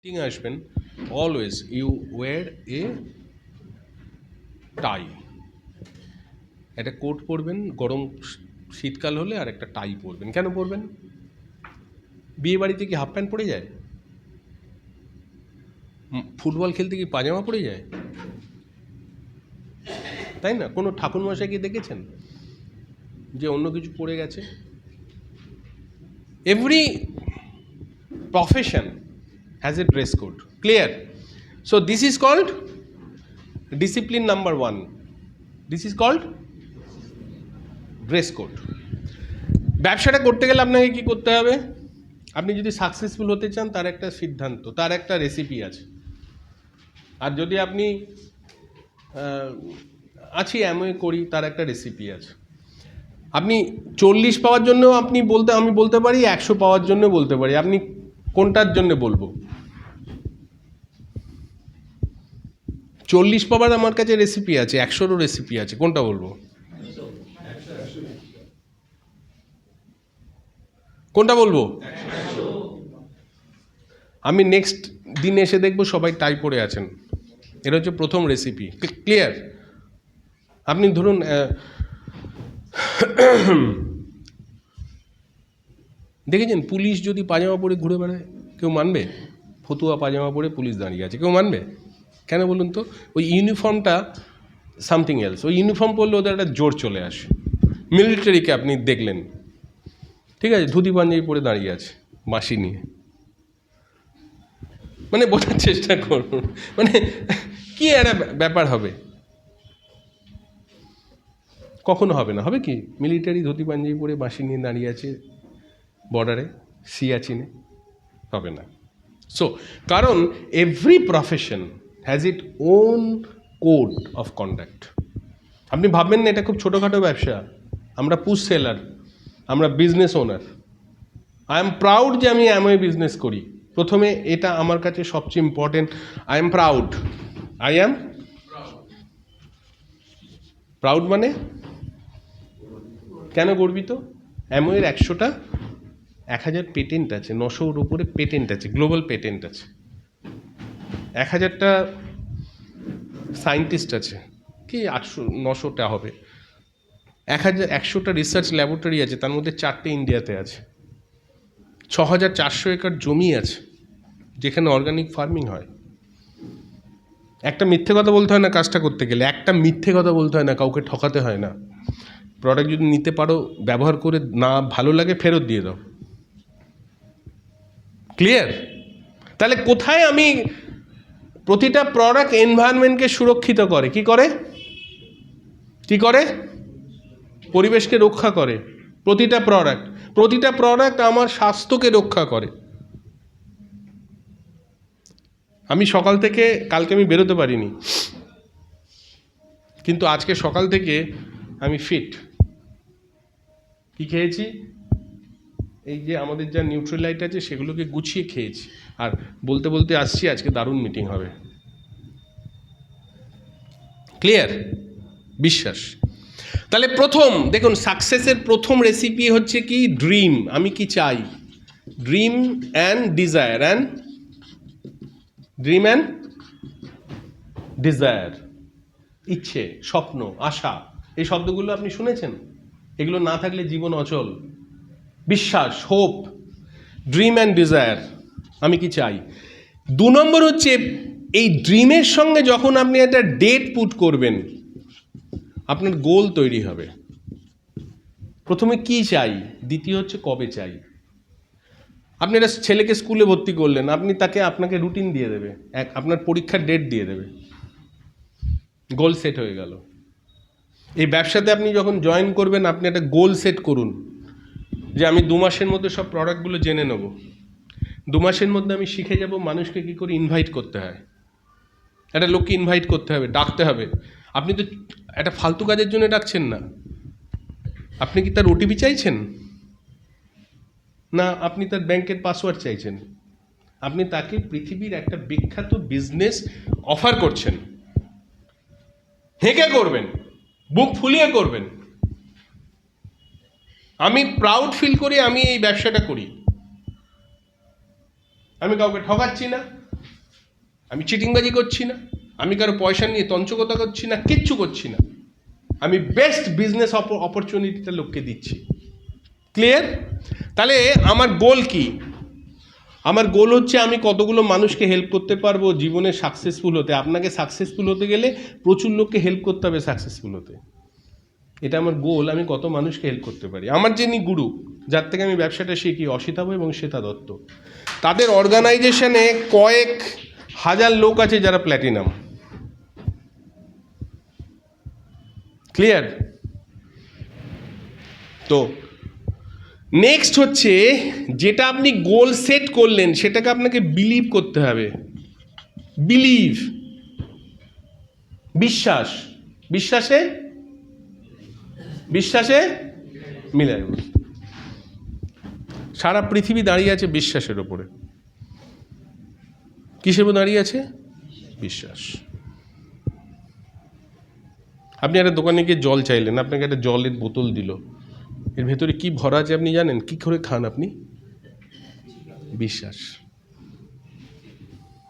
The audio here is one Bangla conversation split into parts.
মিটিং আসবেন, অলওয়েজ ইউ ওয়্যার এ টাই। একটা কোট পরবেন, গরম শীতকাল হলে, আর একটা টাই পরবেন। কেন পরবেন? বিয়ে বাড়িতে কি হাফ প্যান্ট পরে যায়? ফুটবল খেলতে কি পাজামা পরে যায়? তাই না? কোনো ঠাকুরমশাইকে দেখেছেন যে অন্য কিছু পরে গেছে? Every profession has a dress code. Clear? So this is called discipline number 1. This is called dress code. ব্যবসাটা করতে গেলে আপনাকে কি করতে হবে? আপনি যদি সাকসেসফুল হতে চান, তার একটা সিদ্ধান্ত, তার একটা রেসিপি আছে। আর যদি আপনি আছি এমন করি, তার একটা রেসিপি আছে। আপনি 40 পাওয়ার জন্য আমি বলতে পারি, 100 পাওয়ার জন্য বলতে পারি। আপনি কোনটার জন্য বলবো? 40 পাওয়ার আমার কাছে রেসিপি আছে, 100রও রেসিপি আছে, কোনটা বলবো? কোনটা বলবো? আমি নেক্সট দিন এসে দেখবো সবাই টাই পরে আছেন। এটা হচ্ছে প্রথম রেসিপি। ক্লিয়ার? আপনি ধরুন দেখেছেন পুলিশ যদি পাজামা পরে ঘুরে বেড়ায়, কেউ মানবে? ফতুয়া পাজামা পরে পুলিশ দাঁড়িয়ে আছে, কেউ মানবে? কেন বলুন তো? ওই ইউনিফর্মটা সামথিং এলস। ওই ইউনিফর্ম পরলে ওদের একটা জোর চলে আসে। মিলিটারিকে আপনি দেখলেন, ঠিক আছে, ধুতি পাঞ্জাবি পরে দাঁড়িয়ে আছে বাঁশি নিয়ে। মানে বোঝার চেষ্টা করুন, মানে কি একটা ব্যাপার হবে? কখনো হবে না। হবে কি? মিলিটারি ধুতি পাঞ্জাবি পরে বাঁশি নিয়ে দাঁড়িয়ে আছে বর্ডারে, সিয়াচিনে? হবে না। সো কারণ every profession has it own code of conduct. আপনি ভাববেন না এটা খুব ছোটোখাটো ব্যবসা। আমরা পুশ সেলার, আমরা business owner. I am proud যে আমি অ্যামওয়ে বিজনেস করি। প্রথমে এটা আমার কাছে সবচেয়ে important. I am proud. I am proud মানে কেন গর্বিত? অ্যামওয়ের 1000 পেটেন্ট আছে, 900-র উপরে পেটেন্ট আছে, গ্লোবাল পেটেন্ট আছে। 1000টা সায়েন্টিস্ট আছে, কি 800-900টা হবে। 100টা রিসার্চ ল্যাবরেটরি আছে, তার মধ্যে 4টে ইন্ডিয়াতে আছে। 6400 একর জমি আছে যেখানে অর্গানিক ফার্মিং হয়। একটা মিথ্যে কথা বলতে হয় না কাজটা করতে গেলে, একটা মিথ্যে কথা বলতে হয় না, কাউকে ঠকাতে হয় না। প্রোডাক্ট যদি নিতে পারো, ব্যবহার করে না ভালো লাগে, ফেরত দিয়ে দাও। ক্লিয়ার? তাহলে কোথায় আমি প্রতিটা প্রোডাক্ট এনভায়রনমেন্টকে সুরক্ষিত করে, কি করে? কি করে? পরিবেশকে রক্ষা করে। প্রতিটা প্রোডাক্ট আমার স্বাস্থ্যকে রক্ষা করে। আমি সকাল থেকে, কালকে আমি বেরোতে পারিনি, কিন্তু আজকে সকাল থেকে আমি ফিট। কি খেয়েছি? এই যে আমাদের যা নিউট্রিলাইট আছে সেগুলোকে গুছিয়ে খেয়েছি। আর বলতে বলতে আসছি, আজকে দারুণ মিটিং হবে। ক্লিয়ার? বিশ্বাস? তাহলে প্রথম দেখুন, সাকসেসের প্রথম রেসিপি হচ্ছে কি? ড্রিম। আমি কি চাই? Dream and desire. Dream and desire, ইচ্ছে, স্বপ্ন, আশা, এই শব্দগুলো আপনি শুনেছেন? এগুলো না থাকলে জীবন অচল। বিশ্বাস, হোপ, ড্রিম অ্যান্ড ডিজায়ার, আমি কি চাই। 2 নম্বর হচ্ছে, এই ড্রিমের সঙ্গে যখন আপনি একটা ডেট পুট করবেন, আপনার গোল তৈরি হবে। প্রথমে কি চাই, দ্বিতীয় হচ্ছে কবে চাই। আপনি একটা ছেলেকে স্কুলে ভর্তি করলেন, আপনাকে রুটিন দিয়ে দেবে, আপনার পরীক্ষার ডেট দিয়ে দেবে, গোল সেট হয়ে গেল। এই ব্যবসাতে আপনি যখন জয়েন করবেন, আপনি একটা গোল সেট করুন যে আমি 2 মাসের মধ্যে সব প্রোডাক্টগুলো জেনে নেব। 2 মাসের মধ্যে আমি শিখে যাব মানুষকে কী করে ইনভাইট করতে হয়। একটা লোককে ইনভাইট করতে হবে, ডাকতে হবে। আপনি তো একটা ফালতু কাজের জন্য ডাকছেন না। আপনি কি তার ওটিপি চাইছেন? না আপনি তার ব্যাংকের পাসওয়ার্ড চাইছেন? আপনি তাকে পৃথিবীর একটা বিখ্যাত বিজনেস অফার করছেন। হেঁকে করবেন, বুক ফুলিয়ে করবেন। আমি প্রাউড ফিল করি আমি এই ব্যবসাটা করি। আমি কাউকে ঠকাচ্ছি না, আমি চিটিংবাজি করছি না, আমি কারো পয়সা নিয়ে তঞ্চকতা করছি না, কিচ্ছু করছি না। আমি বেস্ট বিজনেস অপরচুনিটিটা লোককে দিচ্ছি। ক্লিয়ার? তাহলে আমার গোল কি? আমার গোল হচ্ছে আমি কতগুলো মানুষকে হেল্প করতে পারবো জীবনে সাকসেসফুল হতে। আপনাকে সাকসেসফুল হতে গেলে প্রচুর লোককে হেল্প করতে হবে সাকসেসফুল হতে। এটা আমার গোল, আমি কত মানুষকে হেল্প করতে পারি। আমার যিনি গুরু, যার থেকে আমি ব্যবসাটা শিখি, অসিতাভ এবং শ্বেতা দত্ত, তাদের অর্গানাইজেশনে কয়েক হাজার লোক আছে যারা প্ল্যাটিনাম। ক্লিয়ার? তো নেক্সট হচ্ছে, যেটা আপনি গোল সেট করলেন সেটাকে আপনাকে বিলিভ করতে হবে। বিলিভ, বিশ্বাস, বিশ্বাসে বিশ্বাসে মিলায়। সারা পৃথিবী দাঁড়িয়ে আছে বিশ্বাসের ওপরে। কিসের উপর দাঁড়িয়ে আছে? বিশ্বাস। আপনি একটা দোকানে গিয়ে জল চাইলেন, আপনাকে একটা জলের বোতল দিল, এর ভেতরে কি ভরা আছে আপনি জানেন? কি করে খান আপনি? বিশ্বাস।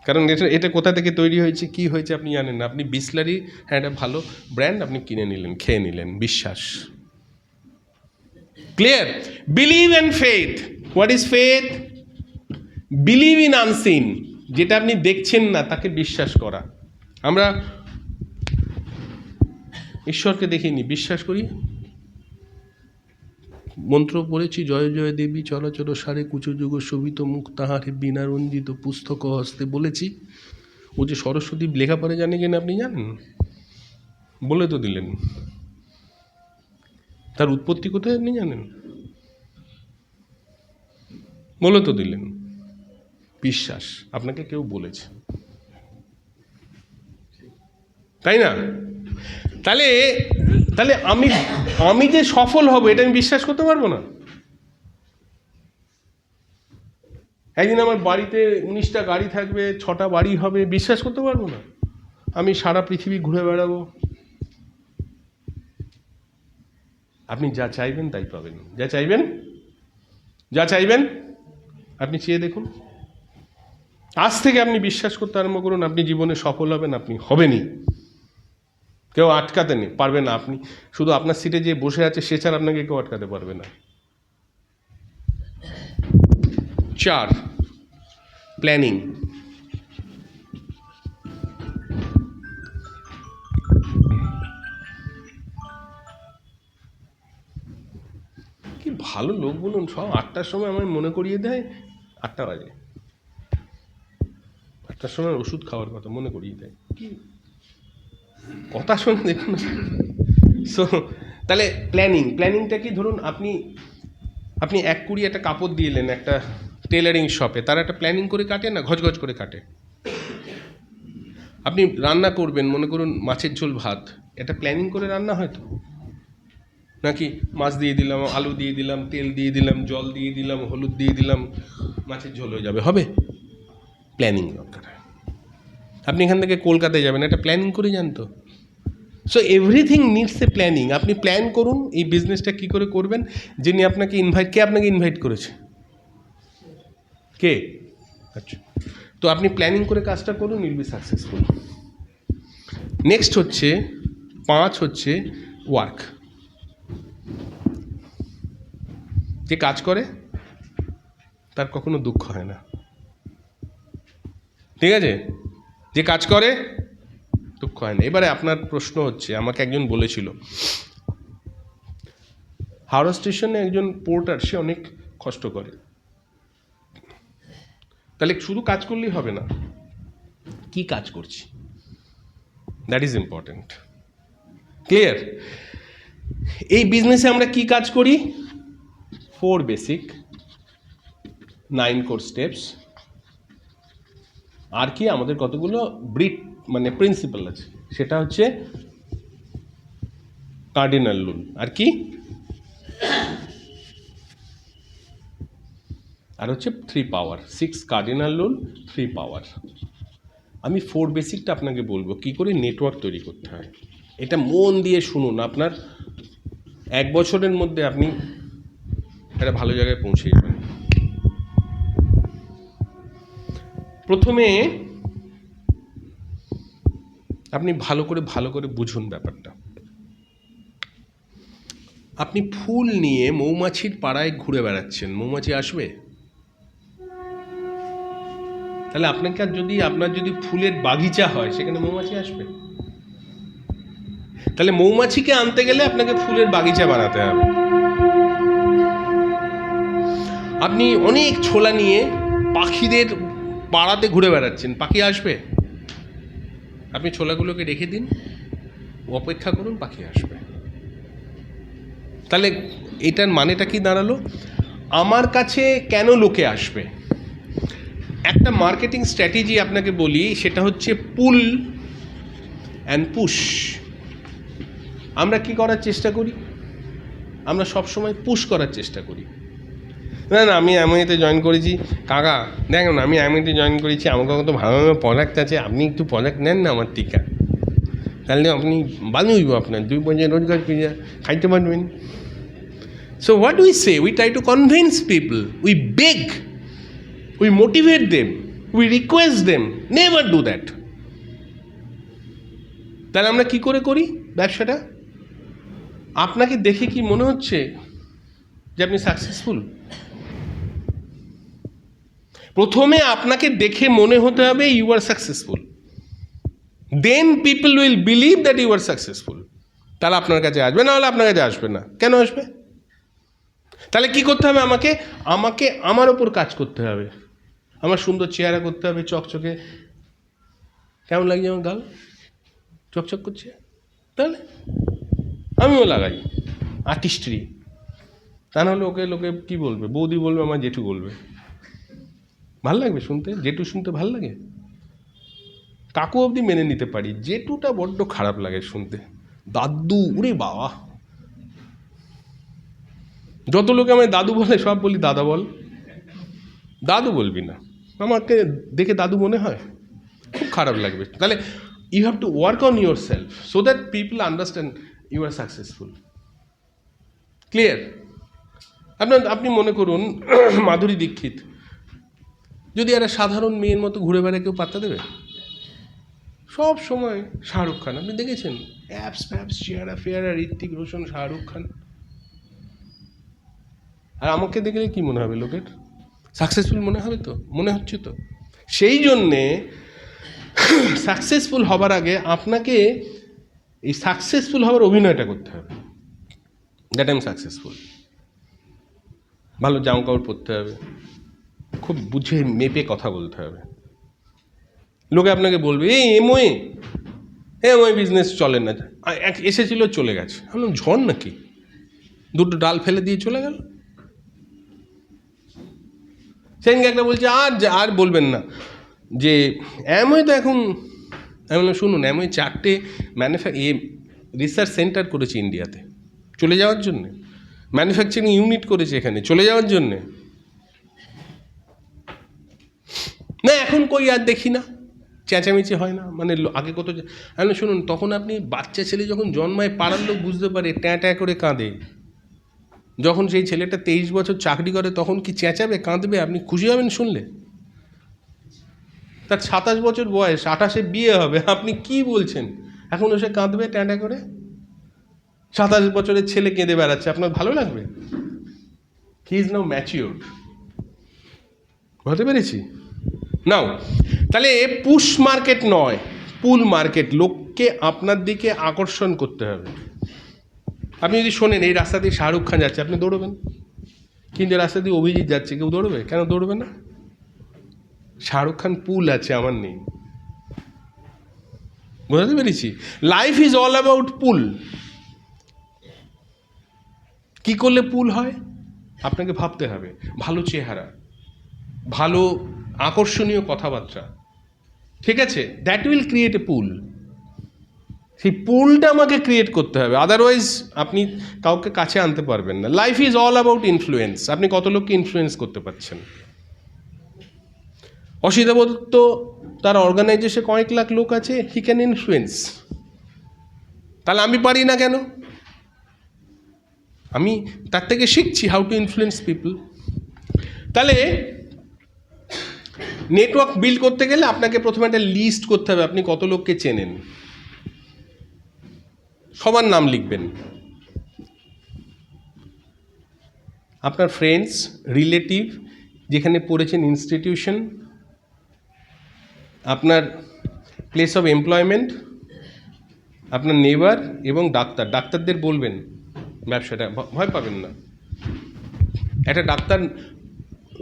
কারণ এটা কোথা থেকে তৈরি হয়েছে, কি হয়েছে আপনি জানেন না। আপনি বিসলারি, হ্যাঁ এটা ভালো ব্র্যান্ড, আপনি কিনে নিলেন, খেয়ে নিলেন, বিশ্বাস। Clear? Believe and faith. What is faith? Believe in unseen, যেটা আপনি দেখছেন না তাকে বিশ্বাস করা। আমরা ঈশ্বরকে দেখিনি, বিশ্বাস করি। মন্ত্র পড়েছি, জয় জয় দেবী চরাচর সারে কুচো যুগ শোভিত মুখ তাহারে বিনা রঞ্জিত পুস্তক হস্তে বলেছি। ও যে সরস্বতী লেখাপড়া জানে কিনা আপনি জানেন? বলে তো দিলেন। তার উৎপত্তি কোথায় আপনি জানেন? বলে তো দিলেন। বিশ্বাস, আপনাকে কেউ বলেছে, তাই না? তাহলে তাহলে আমি যে সফল হব এটা আমি বিশ্বাস করতে পারবো না? একদিন আমার বাড়িতে 19টা গাড়ি থাকবে, 6টা বাড়ি হবে, বিশ্বাস করতে পারবো না? আমি সারা পৃথিবী ঘুরে বেড়াবো। আপনি যা চাইবেন তাই পাবেন। যা চাইবেন, যা চাইবেন আপনি চেয়ে দেখুন। আজ থেকে আপনি বিশ্বাস করতে আরম্ভ করুন, আপনি জীবনে সফল হবেন, আপনি হবেনই। কেউ আটকাতে নেই পারবে না। আপনি শুধু আপনার সিটে যে বসে আছে সে ছাড়া আপনাকে কেউ আটকাতে পারবে না। 4, প্ল্যানিং। কি ভালো লোক বলুন, সব 8টার সময় আমায় মনে করিয়ে দেয়। 8টা বাজে, 8টার সময় ওষুধ খাওয়ার কথা মনে করিয়ে দেয়। কি কথা শুনে দেখুন। সো তাহলে প্ল্যানিংটা কি? ধরুন আপনি 1 কোটি একটা কাপড় দিয়ে এলেন একটা টেলারিং শপে, তারা একটা প্ল্যানিং করে কাটে না, ঘজঘজ করে কাটে। আপনি রান্না করবেন, মনে করুন মাছের ঝোল ভাত, এটা প্ল্যানিং করে রান্না হয় তো? নাকি মাছ দিয়ে দিলাম, আলু দিয়ে দিলাম, তেল দিয়ে দিলাম, জল দিয়ে দিলাম, হলুদ দিয়ে দিলাম, মাছের ঝোল হয়ে যাবে? হবে? প্ল্যানিং দরকার। আপনি এখান থেকে কলকাতায় যাবেন, একটা প্ল্যানিং করে যান তো। So everything needs a planning. আপনি প্ল্যান করুন এই বিজনেসটা কী করে করবেন। যিনি আপনাকে কে আপনাকে ইনভাইট করেছে? কে? আচ্ছা, তো আপনি প্ল্যানিং করে কাজটা করুন, উইল বি সাকসেসফুল। নেক্সট হচ্ছে 5 হচ্ছে ওয়ার্ক। যে কাজ করে তার কখনো দুঃখ হয় না, ঠিক আছে? যে কাজ করে দুঃখ হয় না। এবারে আপনার প্রশ্ন হচ্ছে, আমাকে একজন বলেছিল হাওড়া স্টেশনে একজন পোর্টার, সে অনেক কষ্ট করে, তাহলে শুধু কাজ করলেই হবে না, কি কাজ করছি, দ্যাট ইজ ইম্পর্টেন্ট। ক্লিয়ার? এই বিজনেসে আমরা কি কাজ করি? 4 বেসিক, 9 কোর স্টেপস, আর কি আমাদের কতগুলো মানে প্রিন্সিপাল আছে, সেটা হচ্ছে কার্ডিনাল রুল। আর কি? আর হচ্ছে 3 পাওয়ার। 6 কার্ডিনাল রুল, 3 পাওয়ার। আমি 4 বেসিকটা আপনাকে বলবো কি করে নেটওয়ার্ক তৈরি করতে হয়। এটা মন দিয়ে শুনুন, আপনার 1 বছরের মধ্যে আপনি একটা ভালো জায়গায় পৌঁছে যাবেন। প্রথমে আপনি ভালো করে বুঝুন ব্যাপারটা। আপনি ফুল নিয়ে মৌমাছির পাড়ায় ঘুরে বেড়াচ্ছেন, মৌমাছি আসবে? তাহলে আপনার যদি ফুলের বাগিচা হয়, সেখানে মৌমাছি আসবে? তাহলে মৌমাছিকে আনতে গেলে আপনাকে ফুলের বাগিচা বানাতে হবে। আপনি অনেক ছোলা নিয়ে পাখিদের পাড়াতে ঘুরে বেড়াচ্ছেন, পাখি আসবে? আপনি ছোলাগুলোকে রেখে দিন, অপেক্ষা করুন, পাখি আসবে। তাহলে এটার মানেটা কি দাঁড়ালো? আমার কাছে কেন লোকে আসবে? একটা মার্কেটিং স্ট্র্যাটেজি আপনাকে বলি, সেটা হচ্ছে পুল অ্যান্ড পুশ। আমরা কি করার চেষ্টা করি? আমরা সবসময় পুশ করার চেষ্টা করি। না আমি এমনিতে জয়েন করেছি, কাকা দেখুন আমি এমনিতে জয়েন করেছি, আমাকে কত ভালো ভালো প্রোডাক্ট আছে, আপনি একটু প্রোডাক্ট নেন না আমার টিকা, তাহলে আপনি ভালো হইব, আপনার 2 পয়সা রোজগার করে খাইতে পারবেন। So what do we say? We try to convince people, we beg, we motivate them, we request them. Never do that. তাহলে আমরা কি করে করি ব্যবসাটা? আপনাকে দেখে কি মনে হচ্ছে যে আপনি সাকসেসফুল? প্রথমে আপনাকে দেখে মনে হতে হবে you are successful, then people will believe that you are successful. তাহলে আপনার কাছে আসবে, না হলে আপনার কাছে আসবে না। কেন আসবে? তাহলে কি করতে হবে? আমাকে আমার ওপর কাজ করতে হবে, আমার সুন্দর চেহারা করতে হবে, চকচকে। কেমন লাগছে আমার গাল? চকচক করছে, তাহলে আমিও লাগাই আর্টিস্ট্রি। তা নাহলে লোকে কি বলবে? বৌদি বলবে, আমার জেঠু বলবে। ভাল লাগবে শুনতে? জেঠু শুনতে ভাল লাগে? কাকু অবধি মেনে নিতে পারি, জেঠুটা বড্ড খারাপ লাগে শুনতে। দাদু, উরে বাবা! যত লোকে আমায় দাদু বলে, সব বলি দাদা বল। দাদু বলবি না, আমাকে দেখে দাদু মনে হয়, খুব খারাপ লাগবে। তাহলে you have to work on yourself so that people understand you are successful. Clear? আপনি মনে করুন মাধুরী দীক্ষিত যদি একটা সাধারণ মেয়ের মতো ঘুরে বেড়ায়, কেউ পাত্তা দেবে? সব সময় শাহরুখ খান, আপনি দেখেছেন অ্যাপস ফ্যাপস, চেহারা ফেয়ারা, ঋত্বিক রোশন, শাহরুখ খান। আর আমাকে দেখলে কি মনে হবে লোকের? সাকসেসফুল মনে হবে তো? মনে হচ্ছে তো? সেই জন্যে সাকসেসফুল হবার আগে আপনাকে এই সাকসেসফুল হওয়ার অভিনয়টা করতে হবে, দ্যাট আই এম সাকসেসফুল। ভালো জামা কাপড় পরতে হবে, খুব বুঝে মেপে কথা বলতে হবে। লোকে আপনাকে বলবে এমওয়ে বিজনেস চলে না, এসেছিল চলে গেছে। আমি ঝড় নাকি, দুটো ডাল ফেলে দিয়ে চলে গেল। সেদিনকে একটা বলছে আর বলবেন না যে অ্যামওয়ে তো এখন, আমি শুনুন, অ্যামওয়ে 4টে রিসার্চ সেন্টার করেছে ইন্ডিয়াতে চলে যাওয়ার জন্যে, ম্যানুফ্যাকচারিং ইউনিট করেছে এখানে চলে যাওয়ার জন্যে। না এখন কই আর দেখি না, চেঁচামেচি হয় না, মানে আগে কত। আমি শুনুন, তখন আপনি বাচ্চা ছেলে যখন জন্মায়, পাড়ার লোক বুঝতে পারে, ট্যাঁ করে কাঁদে। যখন সেই ছেলেটা 23 বছর চাকরি করে, তখন কি চেঁচাবে, কাঁদবে? আপনি খুশি হবেন শুনলে? তার 27 বছর বয়স, 28-এ বিয়ে হবে, আপনি কি বলছেন? এখনও সে কাঁদবে ট্যাঁ করে? 27 বছরের ছেলে কেঁদে বেড়াচ্ছে, আপনার ভালো লাগবে? He is now mature. বুঝতে পেরেছি? নাও তাহলে পুশ মার্কেট নয়, পুল মার্কেট। লোককে আপনার দিকে আকর্ষণ করতে হবে। আপনি যদি শোনেন এই রাস্তা দিয়ে শাহরুখ খান যাচ্ছে, আপনি দৌড়বেন। কিন্তু রাস্তা দিয়ে অভিজিৎ যাচ্ছে, কেউ দৌড়বে? কেন দৌড়বে না? শাহরুখ খান পুল আছে, আমার নেই। বুঝতে পেরেছি? লাইফ ইজ অল অ্যাবাউট পুল। কি করলে পুল হয়? আপনাকে ভাবতে হবে। ভালো চেহারা, ভালো আকর্ষণীয় কথাবার্তা, ঠিক আছে? দ্যাট উইল ক্রিয়েট এ পুল। সেই পুলটা আমাকে ক্রিয়েট করতে হবে, আদারওয়াইজ আপনি কাউকে কাছে আনতে পারবেন না। Life is all about influence. আপনি কত লোককে ইনফ্লুয়েন্স করতে পারছেন? অসিতা দত্ত, তার অর্গানাইজেশনে কয়েক লাখ লোক আছে, হি ক্যান ইনফ্লুয়েন্স। তাহলে আমি পারি না কেন? আমি তার থেকে শিখছি হাউ টু ইনফ্লুয়েন্স পিপল। তাহলে নেটওয়ার্ক বিল্ড করতে গেলে আপনাকে প্রথমে একটা লিস্ট করতে হবে, আপনি কত লোককে চেনেন। সবার নাম লিখবেন, আপনার ফ্রেন্ডস, রিলেটিভ, যেখানে পড়েছেন ইনস্টিটিউশন, আপনার প্লেস অফ এমপ্লয়মেন্ট, আপনার নেবার এবং ডাক্তারদের বলবেন ব্যবসাটা, ভয় পাবেন না। একটা ডাক্তার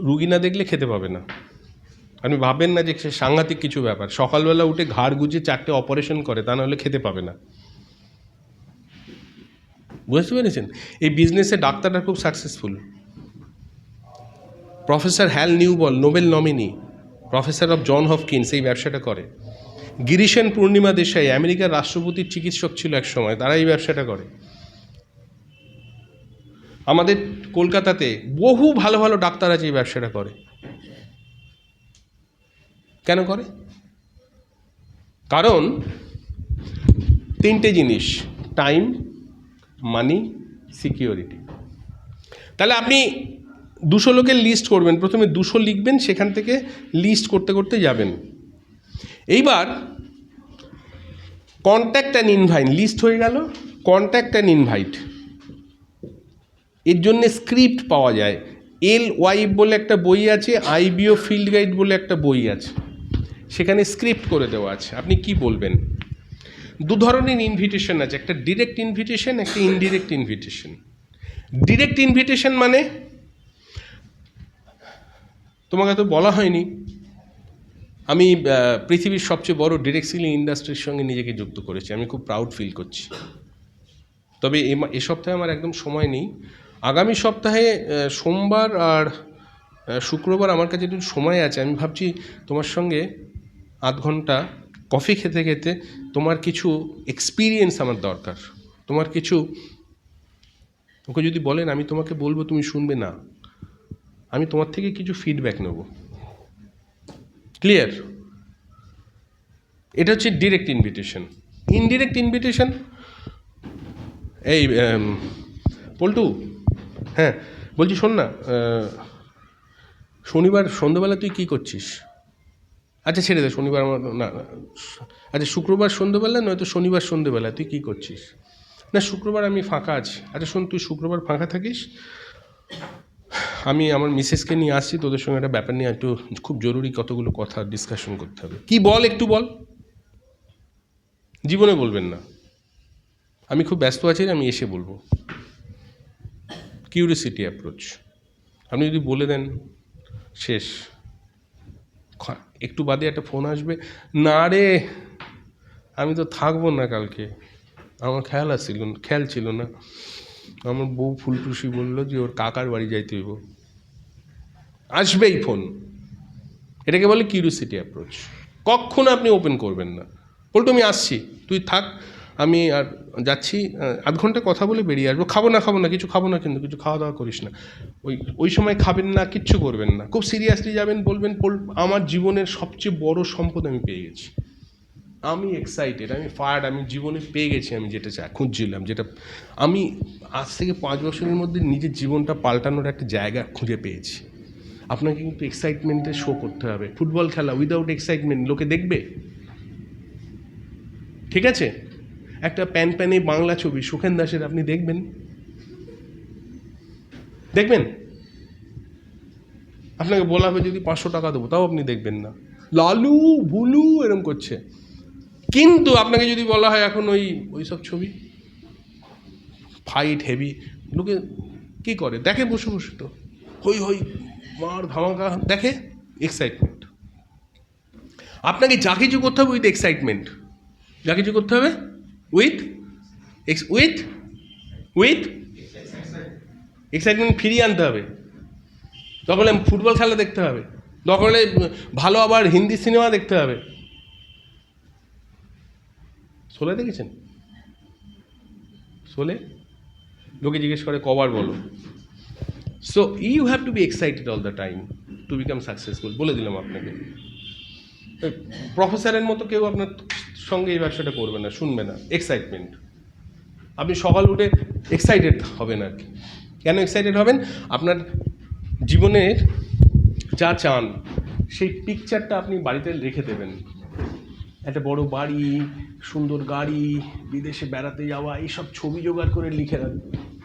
রুগী না দেখলে খেতে পাবে না। আপনি ভাববেন না যে সে সাংঘাতিক কিছু ব্যাপার, সকালবেলা উঠে ঘাড় গুজে 4টে অপারেশন করে, তা নাহলে খেতে পাবে না। বুঝতে পেরেছেন? এই বিজনেসে ডাক্তাররা খুব successful. Professor Hal Newbold, Nobel nominee, professor of John Hopkins এই ব্যবসাটা করে। গিরিশেন পূর্ণিমা দেশাই, আমেরিকার রাষ্ট্রপতির চিকিৎসক ছিল এক সময়, তারা এই ব্যবসাটা করে। আমাদের কলকাতাতে বহু ভালো ভালো ডাক্তার আছে এই ব্যবসাটা করে। কেন করে? কারণ 3টে জিনিস: টাইম, মানি, সিকিউরিটি। তাহলে আপনি 200 লোকের লিস্ট করবেন, প্রথমে 200 লিখবেন, সেখান থেকে লিস্ট করতে করতে যাবেন। এইবার কন্ট্যাক্ট অ্যান্ড ইনভাইট, লিস্ট হয়ে গেল। কন্ট্যাক্ট অ্যান্ড ইনভাইট, এর জন্যে স্ক্রিপ্ট পাওয়া যায়। LY বলে একটা বই আছে, IBO ফিল্ড গাইড বলে একটা বই আছে, সেখানে স্ক্রিপ্ট করে দেওয়া আছে। আপনি কি বলবেন? 2 ধরনের ইনভিটেশন আছে, একটা ডিরেক্ট ইনভিটেশন, একটা ইনডিরেক্ট ইনভিটেশন। ডিরেক্ট ইনভিটেশন মানে তোমাকে তো বলা হয়নি, আমি পৃথিবীর সবচেয়ে বড় ডিরেক্ট সেলিং ইন্ডাস্ট্রির সঙ্গে নিজেকে যুক্ত করেছি, আমি খুব প্রাউড ফিল করছি। তবে এ সপ্তাহে আমার একদম সময় নেই। আগামী সপ্তাহে সোমবার আর শুক্রবার আমার কাছে একটু সময় আছে। আমি ভাবছি তোমার সঙ্গে আধ ঘন্টা কফি খেতে খেতে তোমার কিছু এক্সপিরিয়েন্স আমার দরকার। তোমার কিছু, ওকে যদি বলেন আমি তোমাকে বলবো, তুমি শুনবে না, আমি তোমার থেকে কিছু ফিডব্যাক নেব। ক্লিয়ার? এটা হচ্ছে ডিরেক্ট ইনভিটেশন। ইনডিরেক্ট ইনভিটেশন, এই পল্টু, হ্যাঁ বলছি শোন না, শনিবার সন্ধ্যেবেলা তুই কী করছিস? আচ্ছা ছেড়ে দে, শনিবার আমার না, আচ্ছা শুক্রবার সন্ধ্যেবেলা নয়তো শনিবার সন্ধ্যেবেলা তুই কী করছিস? না শুক্রবার আমি ফাঁকা আছি। আচ্ছা শোন, তুই শুক্রবার ফাঁকা থাকিস, আমি আমার মিসেসকে নিয়ে আসছি, তোদের সঙ্গে একটা ব্যাপার নিয়ে একটু খুব জরুরি কতগুলো কথা ডিসকাশন করতে হবে। কি বল, একটু বল। জীবনে বলবেন না, আমি খুব ব্যস্ত আছি, আমি এসে বলবো। Curiosity approach. আপনি যদি বলে দেন শেষ, একটু বাদে একটা ফোন আসবে, না রে আমি তো থাকবো না কালকে, আমার খেয়াল ছিল না, আমার বউ ফুলটুসি বললো যে ওর কাকার বাড়ি যাইতে হইব, আসবেই ফোন। এটাকে বলে কিউরিসিটি অ্যাপ্রোচ। কখনো আপনি ওপেন করবেন না, বলতো আমি আসছি, তুই থাক, আমি আর যাচ্ছি, আধ ঘন্টা কথা বলে বেরিয়ে আসবো, খাবো না কিছু খাবো না, কিন্তু কিছু খাওয়া দাওয়া করিস না, ওই সময় খাবেন না, কিচ্ছু করবেন না, খুব সিরিয়াসলি যাবেন, বলবেন আমার জীবনের সবচেয়ে বড় সম্পদ আমি পেয়ে গেছি, আমি এক্সাইটেড, আমি ফায়ার্ড, আমি জীবনে পেয়ে গেছি, আমি যেটা খুঁজছিলাম, যেটা আমি আজ থেকে 5 বছরের মধ্যে নিজের জীবনটা পাল্টানোর একটা জায়গা খুঁজে পেয়েছি। আপনাকে কিন্তু এক্সাইটমেন্টে শো করতে হবে। ফুটবল খেলা উইদাউট এক্সাইটমেন্ট লোকে দেখবে? ঠিক আছে, একটা প্যানে বাংলা ছবি সুখেন দাসের আপনি দেখবেন? আপনাকে বলা হবে যদি 500 টাকা দেবো, তাও আপনি দেখবেন না, লালু ভুলু এরম করছে। কিন্তু আপনাকে যদি বলা হয় এখন ওই সব ছবি ফাইট হেভি, লোকে কী করে দেখে, বসে বসে তো হই মার ধামাকা দেখে, এক্সাইটমেন্ট। আপনাকে যা কিছু করতে হবে উইথ এক্সাইটমেন্ট, যা কিছু করতে হবে উইথ এক্সাইটমেন্ট ফিরিয়ে আনতে হবে। তখন ফুটবল খেলা দেখতে হবে, তখন ভালো আবার হিন্দি সিনেমা দেখতে হবে। শোলে দেখেছেন? শোলে লোকে জিজ্ঞেস করে কবার বলো। So you have to be excited all the time to become successful. বলে দিলাম আপনাকে, প্রফেসরের মতো কেউ আপনার সঙ্গে এই ব্যবসাটা করবে না, শুনবে না। এক্সাইটমেন্ট, আপনি সকাল উঠে এক্সাইটেড হবেন আর কি। কেন এক্সাইটেড হবেন? আপনার জীবনের যা চান সেই পিকচারটা আপনি বাড়িতে রেখে দেবেন। একটা বড় বাড়ি, সুন্দর গাড়ি, বিদেশে বেড়াতে যাওয়া, এইসব ছবি জোগাড় করে লিখে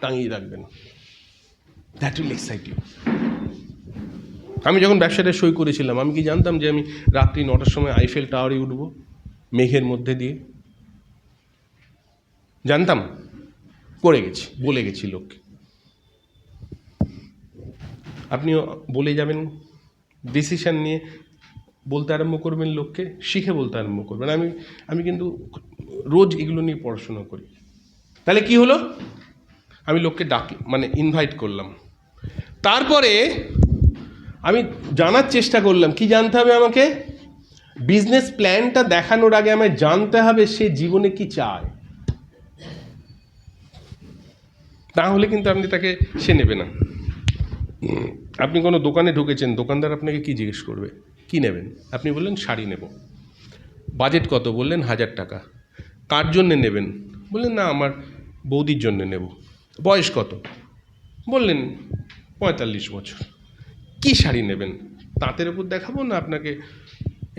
টাঙিয়ে রাখবেন। That will excite you. আমি যখন ব্যবসাটা সই করেছিলাম, আমি কি জানতাম যে আমি রাত্রি 9টার সময় আইফেল টাওয়ারে উঠব মেঘের মধ্যে দিয়ে? জানতাম? করে গেছি, বলে গেছি লোককে। আপনিও বলে যাবেন, ডিসিশান নিয়ে বলতে আরম্ভ করবেন লোককে, শিখে বলতে আরম্ভ করবেন। আমি কিন্তু রোজ এগুলো নিয়ে পড়াশোনা করি। তাহলে কি হলো? আমি লোককে মানে ইনভাইট করলাম। তারপরে আমি জানার চেষ্টা করলাম, কি জানতে হবে আমাকে? বিজনেস প্ল্যানটা দেখানোর আগে আমায় জানতে হবে সে জীবনে কি চায়। তাহলে কিন্তু আপনি তাকে সে নেবে না। আপনি কোনো দোকানে ঢুকেছেন, দোকানদার আপনাকে কি জিজ্ঞেস করবে, কি নেবেন? আপনি বললেন শাড়ি নেব। বাজেট কত? বললেন 1000 টাকা। কার জন্যে নেবেন? বললেন না, আমার বৌদির জন্যে নেব। বয়স কত? বললেন 45 বছর। কি শাড়ি নেবেন? তাঁতের ওপর দেখাবো না আপনাকে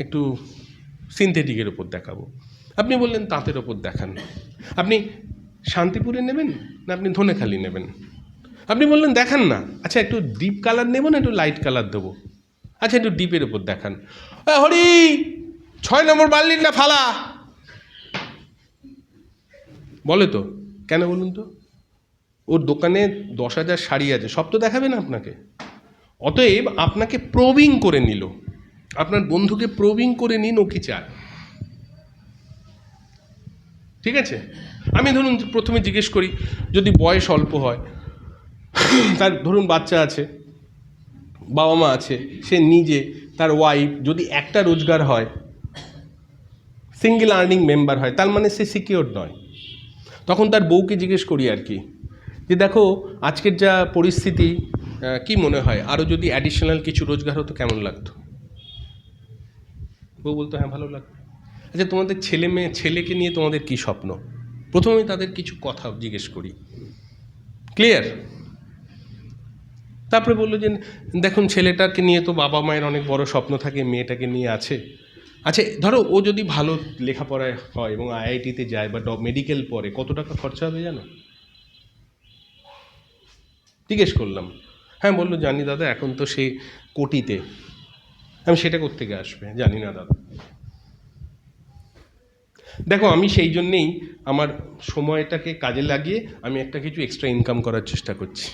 একটু সিনথেটিকের ওপর দেখাবো? আপনি বললেন তাঁতের ওপর দেখান। আপনি শান্তিপুরে নেবেন না আপনি ধনেখালি নেবেন? আপনি বললেন দেখান না। আচ্ছা, একটু ডিপ কালার নেব না একটু লাইট কালার দেবো? আচ্ছা, একটু ডিপের ওপর দেখান। হরি 6 নম্বর বার্লিনটা ফালা বলে তো। কেন বলুন তো? ওর দোকানে 10,000 শাড়ি আছে, সব তো দেখাবে না আপনাকে। অতএব আপনাকে প্রবিং করে নিল, আপনার বন্ধুকে প্রবিং করে নিন ও কি চায়। ঠিক আছে? আমি ধরুন প্রথমে জিজ্ঞেস করি, যদি বয়স অল্প হয়, তার ধরুন বাচ্চা আছে, বাবা মা আছে, সে নিজে, তার ওয়াইফ, যদি একটা রোজগার হয়, সিঙ্গেল আর্নিং মেম্বার হয়, তার মানে সে সিকিওর নয়। তখন তার বউকে জিজ্ঞেস করি আর কি, যে দেখো আজকের যা পরিস্থিতি, কি মনে হয় আরও যদি অ্যাডিশনাল কিছু রোজগার হতো কেমন লাগতো? বউ বলতো হ্যাঁ ভালো লাগতো। আচ্ছা, তোমাদের ছেলেকে নিয়ে তোমাদের কি স্বপ্ন? প্রথমে তাদের কিছু কথা জিজ্ঞেস করি। ক্লিয়ার? তারপরে বললো যে দেখুন ছেলেটাকে নিয়ে তো বাবা মায়ের অনেক বড় স্বপ্ন থাকে, মেয়েটাকে নিয়ে আছে। আচ্ছা, ধরো ও যদি ভালো লেখাপড়ায় হয় এবং আইআইটিতে যায় বা মেডিকেল পড়ে, কত টাকা খরচা হবে জানো? জিজ্ঞেস করলাম। হ্যাঁ বললো জানি দাদা, এখন তো সে কোটিতে। আমি সেটা কোত্থেকে আসবে জানি না দাদা। দেখো, আমি সেই জন্যেই আমার সময়টাকে কাজে লাগিয়ে আমি একটা কিছু এক্সট্রা ইনকাম করার চেষ্টা করছি,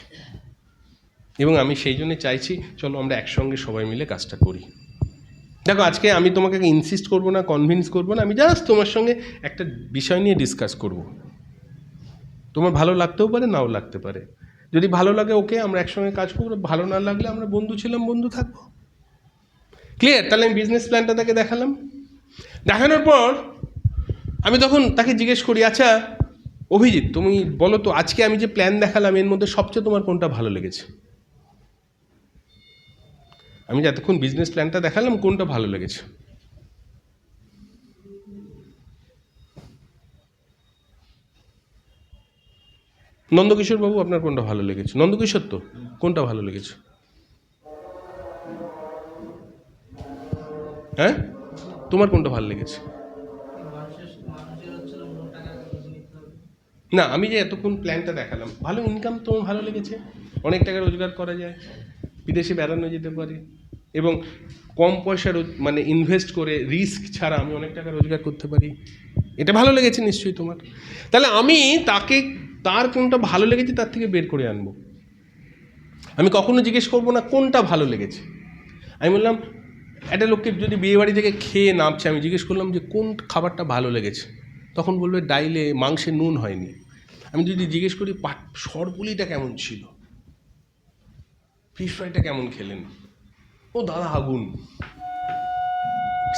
এবং আমি সেই জন্যে চাইছি চলো আমরা একসঙ্গে সবাই মিলে কাজটা করি। দেখো, আজকে আমি তোমাকে ইনসিস্ট করবো না, কনভিন্স করবো না, আমি জাস্ট তোমার সঙ্গে একটা বিষয় নিয়ে ডিসকাস করব। তোমার ভালো লাগতেও পারে, নাও লাগতে পারে। যদি ভালো লাগে ওকে, আমরা একসঙ্গে কাজ করবো। ভালো না লাগলে আমরা বন্ধু ছিলাম, বন্ধু থাকবো। ক্লিয়ার? তাহলে আমি বিজনেস প্ল্যানটা তাকে দেখালাম। দেখানোর পর আমি তখন তাকে জিজ্ঞেস করি, আচ্ছা অভিজিৎ, তুমি বলো তো আজকে আমি যে প্ল্যান দেখালাম এর মধ্যে সবচেয়ে তোমার কোনটা ভালো লেগেছে? আমি যতক্ষণ বিজনেস প্ল্যানটা দেখালাম কোনটা ভালো লেগেছে? নন্দকিশোর বাবু, আপনার কোনটা ভালো লেগেছে? নন্দকিশোর তো, কোনটা ভালো লেগেছে? হ্যাঁ, তোমার কোনটা ভালো লেগেছে? না, আমি যে এতক্ষণ প্ল্যানটা দেখালাম, ভালো ইনকাম তোমার ভালো লেগেছে, অনেক টাকা রোজগার করা যায়, বিদেশে বেড়ানো যেতে পারে, এবং কম পয়সা মানে ইনভেস্ট করে রিস্ক ছাড়া আমি অনেক টাকা রোজগার করতে পারি। এটা ভালো লেগেছে নিশ্চয়ই তোমার। তাহলে আমি তাকে তার কোনটা ভালো লেগেছে তার থেকে বের করে আনবো। আমি কখনো জিজ্ঞেস করবো না কোনটা ভালো লেগেছে। আমি বললাম, একটা লোককে যদি বিয়েবাড়ি থেকে খেয়ে নামছে, আমি জিজ্ঞেস করলাম যে কোন খাবারটা ভালো লেগেছে, তখন বলবে ডাইলে মাংসে নুন হয়নি। আমি যদি জিজ্ঞেস করি সরপুলিটা কেমন ছিল, ফিশ ফ্রাইটা কেমন খেলেন, ও দাদা আগুন।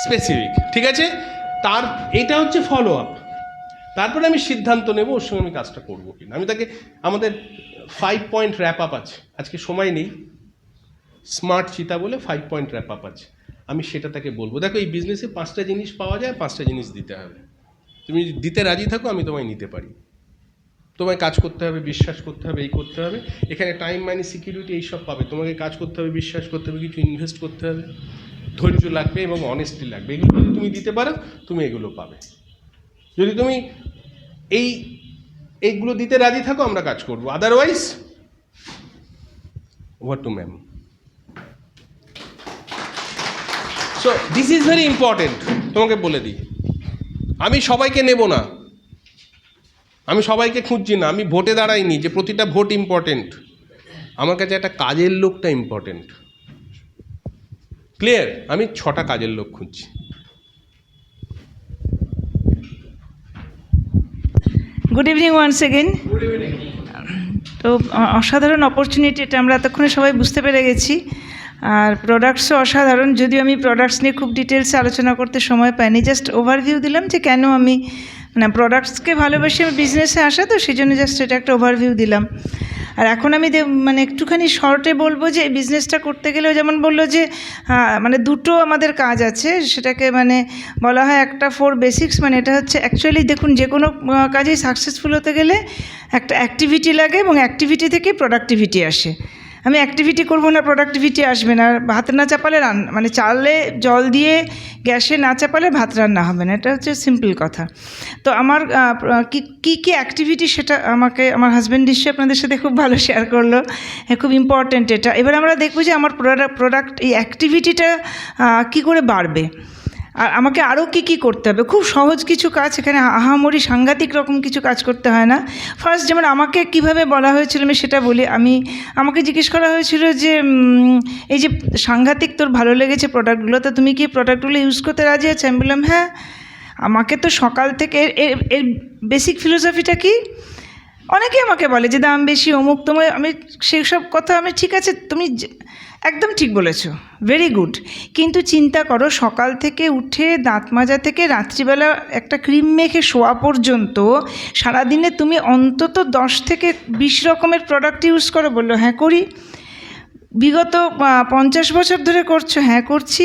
স্পেসিফিক, ঠিক আছে? তার এইটা হচ্ছে ফলো আপ। তারপরে আমি সিদ্ধান্ত নেব ওর সঙ্গে আমি কাজটা করবো কিনা। আমি তাকে, আমাদের 5 পয়েন্ট র্যাপ আপ আছে, আজকে সময় নেই, স্মার্ট চিতা বলে 5 পয়েন্ট র্যাপ আপ আছে, আমি সেটা তাকে বলবো। দেখো, এই বিজনেসে 5টা জিনিস পাওয়া যায়, 5টা জিনিস দিতে হবে। তুমি দিতে রাজি থাকো, আমি তোমায় নিতে পারি। তোমায় কাজ করতে হবে, বিশ্বাস করতে হবে, এই করতে হবে। এখানে টাইম মানি সিকিউরিটি এইসব পাবে। তোমাকে কাজ করতে হবে, বিশ্বাস করতে হবে, কিছু ইনভেস্ট করতে হবে। ধৈর্য লাগবে এবং অনেস্টি লাগবে। এগুলো যদি তুমি দিতে পারো তুমি এগুলো পাবে। যদি তুমি এইগুলো দিতে রাজি থাকো আমরা কাজ করবো, otherwise over to ma'am. So this is very important, তোমাকে বলে দিই। আমি সবাইকে নেব না, আমি সবাইকে খুঁজছি না, আমি ভোটে দাঁড়াইনি যে প্রতিটা ভোট ইম্পর্টেন্ট। আমার কাছে একটা কাজের লোকটা ইম্পর্টেন্ট। ক্লিয়ার? আমি 6টা কাজের লোক খুঁজছি। Good evening once again. তো অসাধারণ অপরচুনিটি, এটা আমরা এতক্ষণে সবাই বুঝতে পেরে গেছি। আর প্রোডাক্টসও অসাধারণ, যদিও আমি প্রোডাক্টস নিয়ে খুব ডিটেলসে আলোচনা করতে সময় পাইনি, জাস্ট ওভারভিউ দিলাম যে কেন আমি প্রোডাক্টসকে ভালোবাসি, আমি বিজনেসে আসা, তো সেই জন্য জাস্ট এটা একটা ওভারভিউ দিলাম। আর এখন আমি একটুখানি শর্টে বলবো যে এই বিজনেসটা করতে গেলেও যেমন বললো যে দুটো আমাদের কাজ আছে, সেটাকে বলা হয় একটা 4 বেসিক্স। এটা হচ্ছে অ্যাকচুয়ালি দেখুন, যে কোনো কাজেই সাকসেসফুল হতে গেলে একটা অ্যাক্টিভিটি লাগে এবং অ্যাক্টিভিটি থেকে প্রোডাক্টিভিটি আসে। আমি অ্যাক্টিভিটি করবো না, প্রোডাক্টিভিটি আসবে না। ভাত না চাপালে চালে জল দিয়ে গ্যাসে না চাপালে ভাত রান্না হবে না, এটা হচ্ছে সিম্পল কথা। তো আমার কী অ্যাক্টিভিটি সেটা আমাকে আমার হাজব্যান্ড নিশ্চয়ই আপনাদের সাথে খুব ভালো শেয়ার করলো, খুব ইম্পর্ট্যান্ট এটা। এবার আমরা দেখব যে আমার প্রোডাক্ট এই অ্যাক্টিভিটিটা কী করে বাড়বে, আর আমাকে আরও কী করতে হবে। খুব সহজ কিছু কাজ, এখানে আহামরি সাংঘাতিক রকম কিছু কাজ করতে হয় না। ফার্স্ট যেমন আমাকে কিভাবে বলা হয়েছিল আমি সেটা বলি। আমাকে জিজ্ঞেস করা হয়েছিল যে এই যে সাংঘাতিক তোর ভালো লেগেছে প্রোডাক্টগুলো, তো তুমি কি প্রোডাক্টগুলো ইউজ করতে রাজি আছো? আমি বললাম হ্যাঁ। আমাকে তো সকাল থেকে এর বেসিক ফিলোসফিটা কি, অনেকেই আমাকে বলে যে দাম বেশি অমুক তোমায়, আমি সেই সব কথা আমি ঠিক আছে, তুমি একদম ঠিক বলেছো, ভেরি গুড। কিন্তু চিন্তা করো, সকাল থেকে উঠে দাঁত মাজা থেকে রাত্রিবেলা একটা ক্রিম মেখে শোয়া পর্যন্ত সারাদিনে তুমি অন্তত 10 থেকে 20 রকমের প্রোডাক্ট ইউজ করো। বললো হ্যাঁ করি। বিগত 50 বছর ধরে করছো? হ্যাঁ করছি।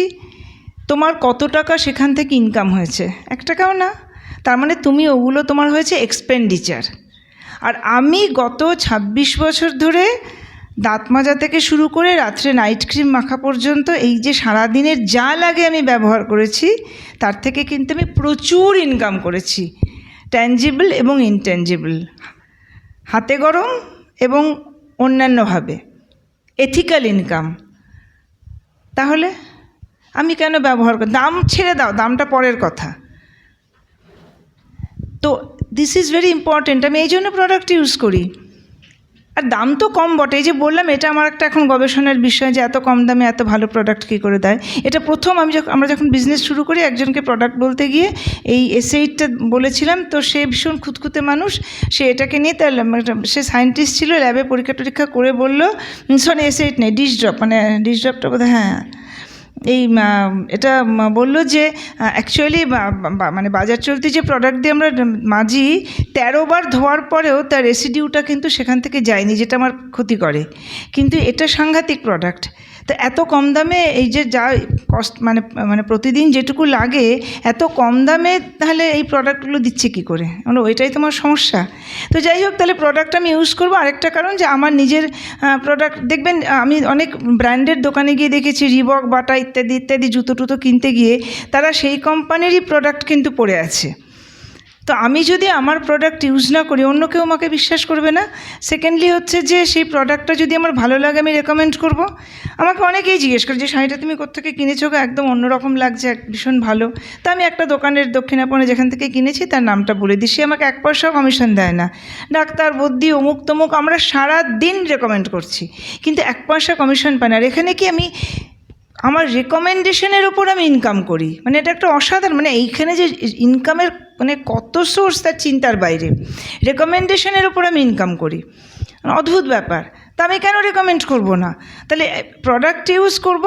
তোমার কত টাকা সেখান থেকে ইনকাম হয়েছে? 1 টাকাও না। তার তুমি ওগুলো তোমার হয়েছে এক্সপেন্ডিচার। আর আমি গত 26 বছর ধরে দাঁত মাজা থেকে শুরু করে রাত্রে নাইট ক্রিম মাখা পর্যন্ত এই যে সারাদিনের যা লাগে আমি ব্যবহার করেছি, তার থেকে কিন্তু আমি প্রচুর ইনকাম করেছি, ট্যাঞ্জিবল এবং ইনট্যাঞ্জিবল, হাতে গরম এবং অন্যান্যভাবে এথিক্যাল ইনকাম। তাহলে আমি কেন ব্যবহার করি? দাম ছেড়ে দাও, দামটা পরের কথা। তো দিস ইজ ভেরি ইম্পর্ট্যান্ট। আমি এই জন্য প্রোডাক্ট ইউজ করি। আর দাম তো কম বটে, এই যে বললাম এটা আমার একটা এখন গবেষণার বিষয় যে এত কম দামে এত ভালো প্রোডাক্ট কী করে দেয়। এটা প্রথম আমরা যখন বিজনেস শুরু করি, একজনকে প্রোডাক্ট বলতে গিয়ে এই এসএইটটা বলেছিলাম। তো সে ভীষণ খুঁতখুঁতে মানুষ, সে এটাকে নিয়ে তার সে সায়েন্টিস্ট ছিল, ল্যাবে পরীক্ষা টরীক্ষা করে বলল, সরি এসএইট নেই, ডিশ ড্রপ, ডিশ ড্রপটা বোধহয়, হ্যাঁ এটা বললো যে অ্যাকচুয়ালি বাজার চলতি যে প্রোডাক্ট দিয়ে আমরা মাজি 13 বার ধোয়ার পরেও তার রেসিডিউটা কিন্তু সেখান থেকে যায়নি, যেটা আমার ক্ষতি করে। কিন্তু এটা সাংঘাতিক প্রোডাক্ট। তো এত কম দামে এই যে যা কস্ট প্রতিদিন যেটুকু লাগে এত কম দামে, তাহলে এই প্রোডাক্টগুলো দিচ্ছে কী করে? ওইটাই তোমার সমস্যা। তো যাই হোক, তাহলে প্রোডাক্ট আমি ইউজ করবো। আরেকটা কারণ যে আমার নিজের প্রোডাক্ট দেখবেন, আমি অনেক ব্র্যান্ডের দোকানে গিয়ে দেখেছি, রিবক, বাটা ইত্যাদি ইত্যাদি জুতো টুতো কিনতে গিয়ে তারা সেই কোম্পানিরই প্রোডাক্ট কিন্তু পরে আছে। তো আমি যদি আমার প্রোডাক্ট ইউজ না করি, অন্য কেউ আমাকে বিশ্বাস করবে না। সেকেন্ডলি হচ্ছে যে সেই প্রোডাক্টটা যদি আমার ভালো লাগে আমি রেকমেন্ড করব। আমাকে অনেকেই জিজ্ঞেস করে যে শাড়িটা তুমি কোত্থেকে কিনেছো, একদম অন্যরকম লাগছে, ভীষণ ভালো। তা আমি একটা দোকানের দক্ষিণাপনে যেখান থেকে কিনেছি তার নামটা বলে দিই, সে আমাকে 1 পয়সাও কমিশন দেয় না। ডাক্তার, বদ্যি, অমুক তমুক আমরা সারা দিন রেকমেন্ড করছি, কিন্তু 1 পয়সা কমিশন পাই না। আর এখানে কি আমি আমার রেকমেন্ডেশনের ওপর আমি ইনকাম করি, এটা একটা অসাধারণ, এইখানে যে ইনকামের কত সোর্স তার চিন্তার বাইরে। রেকমেন্ডেশনের ওপর আমি ইনকাম করি, অদ্ভুত ব্যাপার। তা আমি কেন রেকমেন্ড করব না? তাহলে প্রোডাক্ট ইউজ করব,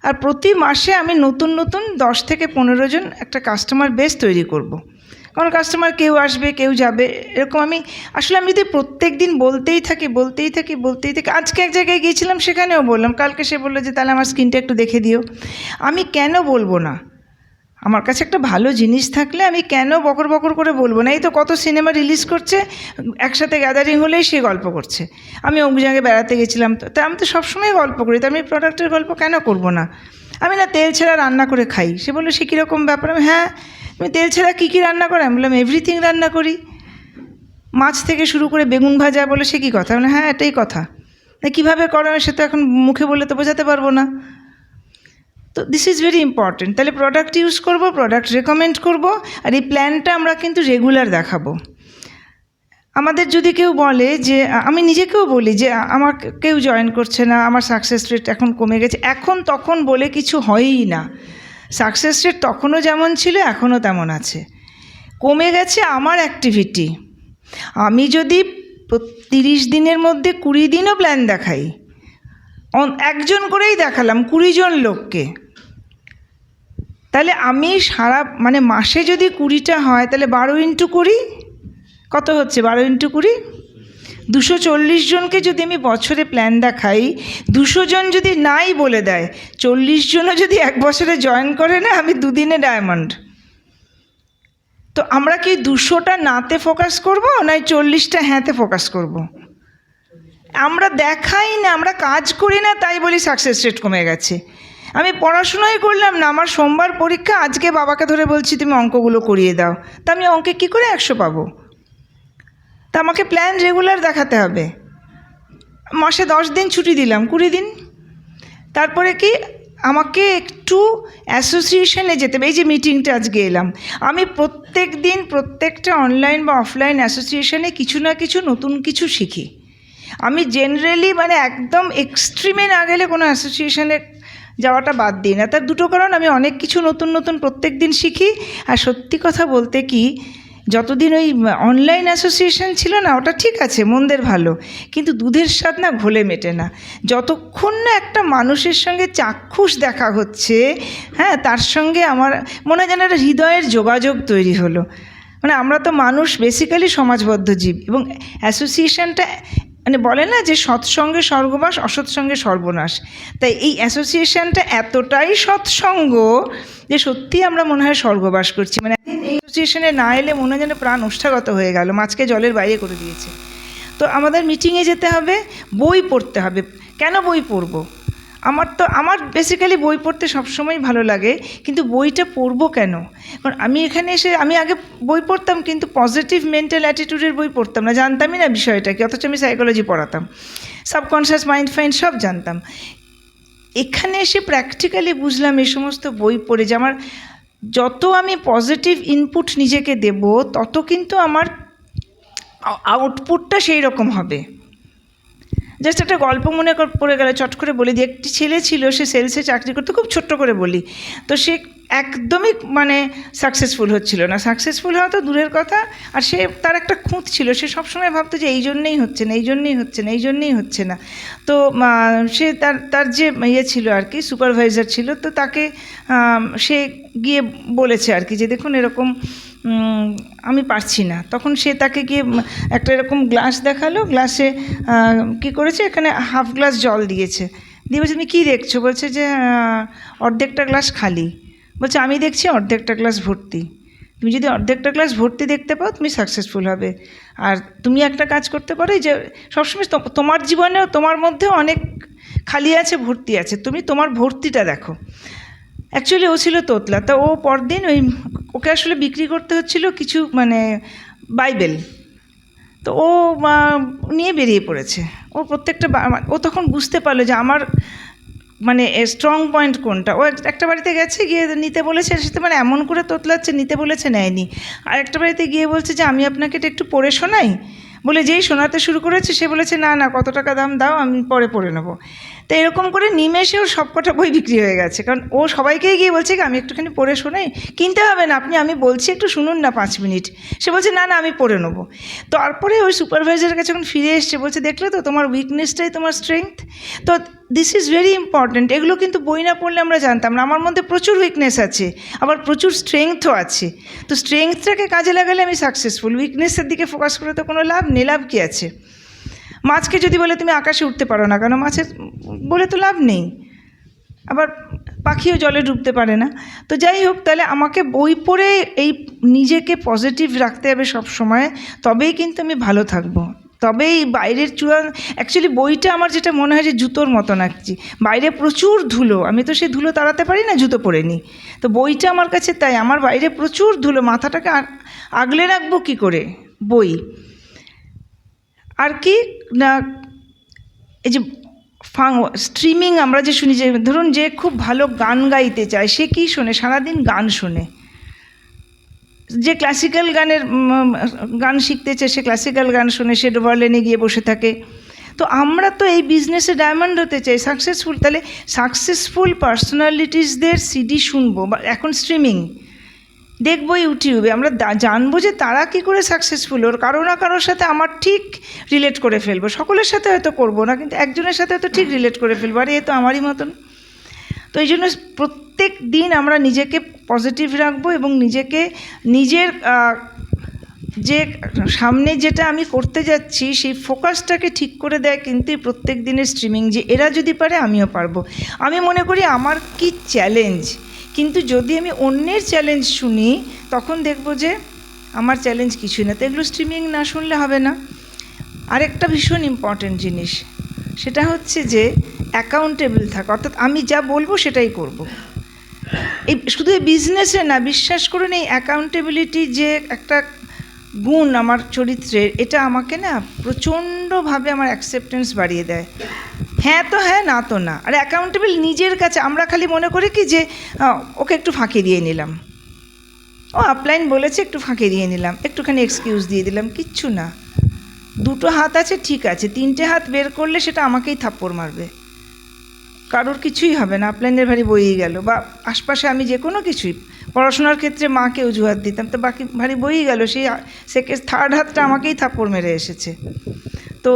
আর প্রতি মাসে আমি নতুন নতুন 10 থেকে 15 জন একটা কাস্টমার বেস তৈরি করব। কারণ কাস্টমার কেউ আসবে কেউ যাবে, এরকম আমি যদি প্রত্যেক দিন বলতেই থাকি, আজকে এক জায়গায় গিয়েছিলাম, সেখানেও বললাম, কালকে সে বললো যে তাহলে আমার স্কিনটা একটু দেখে দিও। আমি কেন বলবো না? আমার কাছে একটা ভালো জিনিস থাকলে আমি কেন বকর বকর করে বলবো না? এই তো কত সিনেমা রিলিজ করছে, একসাথে গ্যাদারিং হলেই সে গল্প করছে। আমি অমুক জায়গায় বেড়াতে গেছিলাম, তো আমি তো সবসময় গল্প করি, তো আমি প্রোডাক্টের গল্প কেন করব না? আমি না তেল ছাড়া রান্না করে খাই। সে বললো সে কীরকম ব্যাপার? আমি হ্যাঁ, তুমি তেল ছাড়া কী কী রান্না করো? আমি বললাম এভরিথিং রান্না করি, মাছ থেকে শুরু করে বেগুন ভাজা। বলে সে কী কথা? বলে হ্যাঁ এটাই কথা। কীভাবে করো সে তো এখন মুখে বললে তো বোঝাতে পারবো না। তো দিস ইজ ভেরি ইম্পর্টেন্ট। তাহলে প্রোডাক্ট ইউজ করব, প্রোডাক্ট রেকমেন্ড করব, আর এই প্ল্যানটা আমরা কিন্তু রেগুলার দেখাবো। আমাদের যদি কেউ বলে যে, আমি নিজেকেও বলি যে আমার কেউ জয়েন করছে না, আমার সাকসেস রেট এখন কমে গেছে, এখন তখন বলে কিছু হয়ই না। সাকসেস রেট তখনও যেমন ছিল এখনও তেমন আছে। কমে গেছে আমার অ্যাক্টিভিটি। আমি যদি 30 দিনের মধ্যে 20 দিনও প্ল্যান দেখাই, একজন করেই দেখালাম 20 জন লোককে, তাহলে আমি সারা মানে মাসে যদি 20টা হয় তাহলে 12 ইন্টু 20 কত হচ্ছে? 12 ইন্টু 20 240 জনকে যদি আমি বছরে প্ল্যান দেখাই, 200 জন যদি নাই বলে দেয়, 40 জনও যদি এক বছরে জয়েন করে না, আমি 2 দিনে ডায়মন্ড। তো আমরা কি 200টা নাতে ফোকাস করব, না 40টা হ্যাঁতে ফোকাস করব? আমরা দেখাই না, আমরা কাজ করি না, তাই বলি সাকসেস রেট কমে গেছে। আমি পড়াশোনাই করলাম না, আমার সোমবার পরীক্ষা, আজকে বাবাকে ধরে বলছি তুমি অঙ্কগুলো করিয়ে দাও, তা আমি অঙ্কে কী করে 100 পাবো? তা আমাকে প্ল্যান রেগুলার দেখাতে হবে। মাসে 10 দিন ছুটি দিলাম, 20 দিন। তারপরে কি আমাকে একটু অ্যাসোসিয়েশনে যেতে হবে। এই যে মিটিংটা আজকে এলাম, আমি প্রত্যেক দিন প্রত্যেকটা অনলাইন বা অফলাইন অ্যাসোসিয়েশনে কিছু না কিছু নতুন কিছু শিখি। আমি জেনারেলি মানে একদম এক্সট্রিমে না গেলে কোনো অ্যাসোসিয়েশনে যাওয়াটা বাদ দিই না। তার দুটো কারণ, আমি অনেক কিছু নতুন নতুন প্রত্যেক দিন শিখি। আর সত্যি কথা বলতে কি, যতদিন ওই অনলাইন অ্যাসোসিয়েশন ছিল না, ওটা ঠিক আছে, মন্দের ভালো, কিন্তু দুধের স্বাদ না ঘোলে মেটে না। যতক্ষণ না একটা মানুষের সঙ্গে চাক্ষুষ দেখা হচ্ছে, হ্যাঁ, তার সঙ্গে আমার মনে হয় যেন একটা হৃদয়ের যোগাযোগ তৈরি হলো। মানে আমরা তো মানুষ বেসিক্যালি সমাজবদ্ধ জীব, এবং অ্যাসোসিয়েশনটা মানে বলে না যে সৎসঙ্গে স্বর্গবাস, অসৎসঙ্গে সর্বনাশ। তাই এই অ্যাসোসিয়েশনটা এতটাই সৎসঙ্গ যে সত্যি আমরা মনে হয় স্বর্গবাস করছি। মানে এই অ্যাসোসিয়েশনে না এলে মনে হয় যেন প্রাণ ওষ্ঠাগত হয়ে গেল, মাছকে জলের বাইরে করে দিয়েছে। তো আমাদের মিটিংয়ে যেতে হবে, বই পড়তে হবে। কেন বই পড়বো? আমার বেসিক্যালি বই পড়তে সবসময় ভালো লাগে, কিন্তু বইটা পড়বো কেন? কারণ আমি এখানে এসে, আমি আগে বই পড়তাম কিন্তু পজিটিভ মেন্টাল অ্যাটিটিউডের বই পড়তাম না, জানতামই না বিষয়টা কি, অথচ আমি সাইকোলজি পড়াতাম, সাবকনশিয়াস মাইন্ড ফাইন্ড সব জানতাম। এখানে এসে প্র্যাকটিক্যালি বুঝলাম এই সমস্ত বই পড়ে যে আমার যত আমি পজিটিভ ইনপুট নিজেকে দেব, তত কিন্তু আমার আউটপুটটা সেই রকম হবে। জাস্ট একটা গল্প মনে পড়ে গেল, চট করে বলে দিই। একটি ছেলে ছিল, সে সেলসে চাকরি করতো, খুব ছোট্ট করে বলি। তো সে একদমই মানে সাকসেসফুল হচ্ছিল না, সাকসেসফুল হওয়া তো দূরের কথা, আর সে তার একটা খুঁত ছিল, সে সবসময় ভাবতো যে এই জন্যেই হচ্ছে না, এই জন্যেই হচ্ছে না, এই জন্যেই হচ্ছে না। তো সে তার যে ইয়ে ছিল আর কি, সুপারভাইজার ছিল, তো তাকে সে গিয়ে বলেছে আর কি যে দেখুন এরকম আমি পারছি না। তখন সে তাকে গিয়ে একটা এরকম গ্লাস দেখালো, গ্লাসে কী করেছে, এখানে হাফ গ্লাস জল দিয়েছে, দিয়ে বলছে তুমি কী দেখছো? বলছে যে অর্ধেকটা গ্লাস খালি। বলছে আমি দেখছি অর্ধেকটা গ্লাস ভর্তি। তুমি যদি অর্ধেকটা গ্লাস ভর্তি দেখতে পাও, তুমি সাকসেসফুল হবে। আর তুমি একটা কাজ করতে পারো, যে সবসময় তোমার জীবনেও তোমার মধ্যেও অনেক খালি আছে, ভর্তি আছে, তুমি তোমার ভর্তিটা দেখো। অ্যাকচুয়ালি ও ছিল তোতলা, তা ও পরদিন ওকে আসলে বিক্রি করতে হচ্ছিল কিছু মানে বাইবেল, তো ও নিয়ে বেরিয়ে পড়েছে। ও প্রত্যেকটা ও তখন বুঝতে পারলো যে আমার মানে স্ট্রং পয়েন্ট কোনটা। ও একটা বাড়িতে গেছে, গিয়ে নিতে বলেছে, সেটা মানে এমন করে তোতলাচ্ছে, নিতে বলেছে নেয়নি। আর একটা বাড়িতে গিয়ে বলছে যে আমি আপনাকে এটা একটু পড়ে শোনাই, বলে যেই শোনাতে শুরু করেছে সে বলেছে না না, কত টাকা দাম দাও, আমি পরে পড়ে নেবো। তো এরকম করে নিমেষে ওর সবকটা বই বিক্রি হয়ে গেছে, কারণ ও সবাইকেই গিয়ে বলছে কি আমি একটুখানি পড়ে শোনাই, কিনতে হবে না আপনি, আমি বলছি একটু শুনুন না 5 মিনিট। সে বলছে না না আমি পড়ে নেবো। তারপরে ওই সুপারভাইজারের কাছে যখন ফিরে এসছে, বলছে দেখলে তো তোমার উইকনেসটাই তোমার স্ট্রেংথ। তো দিস ইজ ভেরি ইম্পর্ট্যান্ট। এগুলো কিন্তু বই না পড়লে আমরা জানতাম না। আমার মধ্যে প্রচুর উইকনেস আছে, আবার প্রচুর স্ট্রেংথও আছে। তো স্ট্রেংথটাকে কাজে লাগালে আমি সাকসেসফুল। উইকনেসের দিকে ফোকাস করে তো কোনো লাভ নেই। লাভ কী আছে? মাছকে যদি বলে তুমি আকাশে উঠতে পারো না কেন, মাছের বলে তো লাভ নেই। আবার পাখিও জলে ডুবতে পারে না। তো যাই হোক, তাহলে আমাকে বই পড়ে এই নিজেকে পজিটিভ রাখতে হবে সব সময়, তবেই কিন্তু আমি ভালো থাকবো। তবেই বাইরের অ্যাকচুয়ালি বইটা আমার যেটা মনে হয় যে জুতোর মতো নাকছি, বাইরে প্রচুর ধুলো, আমি তো সেই ধুলো তাড়াতে পারি না, জুতো পরে নিই। তো বইটা আমার কাছে তাই, আমার বাইরে প্রচুর ধুলো, মাথাটাকে আগলে রাখবো কী করে, বই। আর কি না, এই যে স্ট্রিমিং আমরা যে শুনি, যে ধরুন যে খুব ভালো গান গাইতে চায়, সে কী শোনে, সারাদিন গান শোনে। যে ক্লাসিক্যাল গান শিখতে চায়, সে ক্লাসিক্যাল গান শোনে, সে ডোভারলেনে গিয়ে বসে থাকে। তো আমরা তো এই বিজনেসে ডায়মন্ড হতে চাই, সাকসেসফুল, তাহলে সাকসেসফুল পার্সোনালিটিসদের সিডি শুনবো, বা এখন স্ট্রিমিং দেখবো ইউটিউবে, আমরা জানবো যে তারা কী করে সাকসেসফুল, ওর কারো না কারোর সাথে আমার ঠিক রিলেট করে ফেলবো, সকলের সাথে হয়তো করবো না, কিন্তু একজনের সাথে হয়তো ঠিক রিলেট করে ফেলবো, আরে এ তো আমারই মতন। তো এই জন্য প্রত্যেক দিন আমরা নিজেকে পজিটিভ রাখবো এবং নিজের যে সামনে যেটা আমি করতে যাচ্ছি সেই ফোকাসটাকে ঠিক করে দেয় কিন্তু প্রত্যেক দিনের স্ট্রিমিং, যে এরা যদি পারে আমিও পারবো। আমি মনে করি আমার কি চ্যালেঞ্জ, কিন্তু যদি আমি অন্যের চ্যালেঞ্জ শুনি তখন দেখবো যে আমার চ্যালেঞ্জ কিছুই না। তো এগুলো স্ট্রিমিং না শুনলে হবে না। আরেকটা ভীষণ ইম্পর্ট্যান্ট জিনিস, সেটা হচ্ছে যে অ্যাকাউন্টেবল থাকা, অর্থাৎ আমি যা বলবো সেটাই করব। এই শুধু এই বিজনেসে না, বিশ্বাস করুন এই অ্যাকাউন্টেবিলিটি যে একটা গুণ আমার চরিত্রের, এটা আমাকে না প্রচণ্ডভাবে আমার অ্যাকসেপ্টেন্স বাড়িয়ে দেয়। হ্যাঁ তো হ্যাঁ, না তো না। আর অ্যাকাউন্টেবল নিজের কাছে, আমরা খালি মনে করি কি যে ওকে একটু ফাঁকি দিয়ে নিলাম, ও আপলাইন বলেছে একটু ফাঁকি দিয়ে নিলাম, একটুখানি এক্সকিউজ দিয়ে দিলাম, কিচ্ছু না। দুটো হাত আছে ঠিক আছে, তিনটে হাত বের করলে সেটা আমাকেই থাপ্পড় মারবে, কারোর কিছুই হবে না, আপলাইনের ভারী বইই গেল। বা আশপাশে আমি যে কোনো কিছুই, পড়াশোনার ক্ষেত্রে মাকে অজুহাত দিতাম, তো বাকি ভারী বইই গেল, সেই থার্ড হাতটা আমাকেই থাপ্পড় মেরে এসেছে। তো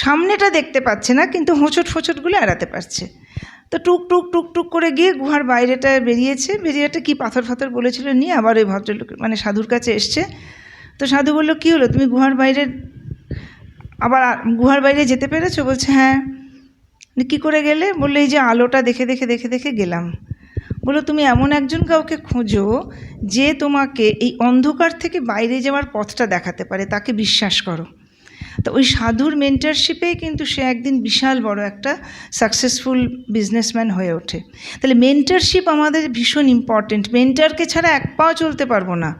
সামনেটা দেখতে পাচ্ছে না, কিন্তু হোঁচট ফোঁচটগুলো এড়াতে পারছে। তো টুক টুক টুক টুক করে গিয়ে গুহার বাইরেটা বেরিয়েছে, বেরিয়ে একটা কী পাথর ফাথর বলেছিল নিয়ে আবার ওই ভদ্রলোক মানে সাধুর কাছে এসছে। তো সাধু বললো, কী হলো, তুমি গুহার বাইরে আবার গুহার বাইরে যেতে পেরেছো? বলছে হ্যাঁ। কী করে গেলে? বললো এই যে আলোটা দেখে দেখে দেখে দেখে গেলাম। বললো তুমি এমন একজন কাউকে খোঁজো যে তোমাকে এই অন্ধকার থেকে বাইরে যাওয়ার পথটা দেখাতে পারে, তাকে বিশ্বাস করো। তো ওই সাধুর মেন্টারশিপেই কিন্তু সে একদিন বিশাল বড় একটা সাকসেসফুল বিজনেসম্যান হয়ে ওঠে। তাহলে মেন্টারশিপ আমাদের ভীষণ ইম্পর্টেন্ট। মেন্টারকে ছাড়া এক পাও চলতে পারবো না।